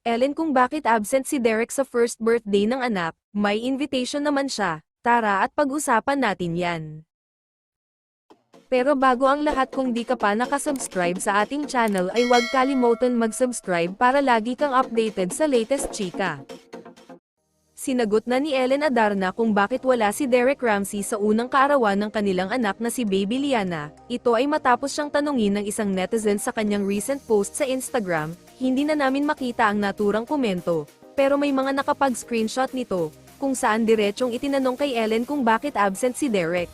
Ellen, kung bakit absent si Derek sa first birthday ng anak, may invitation naman siya. Tara at pag-usapan natin yan. Pero bago ang lahat, kung di ka pa nakasubscribe sa ating channel ay huwag kalimutan mag-subscribe para lagi kang updated sa latest chika. Sinagot na ni Ellen Adarna kung bakit wala si Derek Ramsey sa unang kaarawan ng kanilang anak na si Baby Liana. Ito ay matapos siyang tanungin ng isang netizen sa kanyang recent post sa Instagram. Hindi na namin makita ang naturang komento, pero may mga nakapag-screenshot nito, kung saan diretsyong itinanong kay Ellen kung bakit absent si Derek.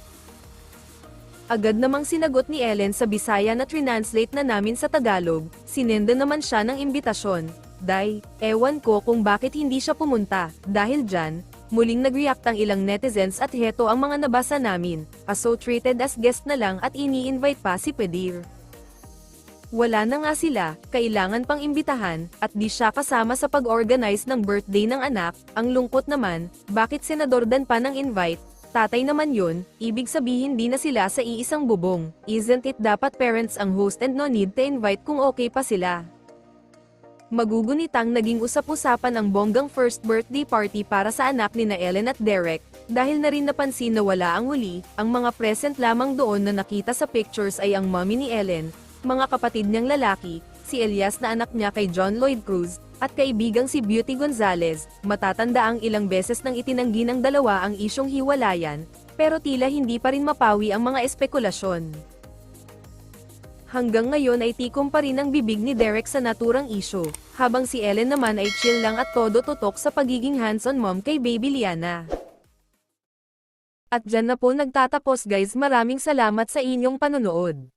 Agad namang sinagot ni Ellen sa Bisaya na translate na namin sa Tagalog, sinenda naman siya ng imbitasyon. Day, ewan ko kung bakit hindi siya pumunta. Dahil dyan, muling nag-react ang ilang netizens at heto ang mga nabasa namin. So treated as guest na lang at ini-invite pa si Pedir. Wala na nga sila, kailangan pang imbitahan, at di siya kasama sa pag-organize ng birthday ng anak. Ang lungkot naman, bakit Senador Dan pa ng invite? Tatay naman yun, ibig sabihin di na sila sa iisang bubong. Isn't it dapat parents ang host and no need to invite kung okay pa sila? Magugunitang naging usap-usapan ang bonggang first birthday party para sa anak ni na Ellen at Derek, dahil na rin napansin na wala ang huli. Ang mga present lamang doon na nakita sa pictures ay ang mommy ni Ellen, mga kapatid niyang lalaki, si Elias na anak niya kay John Lloyd Cruz, at kaibigang si Beauty Gonzalez. Matatanda ang ilang beses nang itinanggi ng dalawa ang isyong hiwalayan, pero tila hindi pa rin mapawi ang mga espekulasyon. Hanggang ngayon ay tikom pa rin ang bibig ni Derek sa naturang isyu, habang si Ellen naman ay chill lang at todo tutok sa pagiging hands-on mom kay Baby Liana. At dyan na po nagtatapos guys, maraming salamat sa inyong panonood.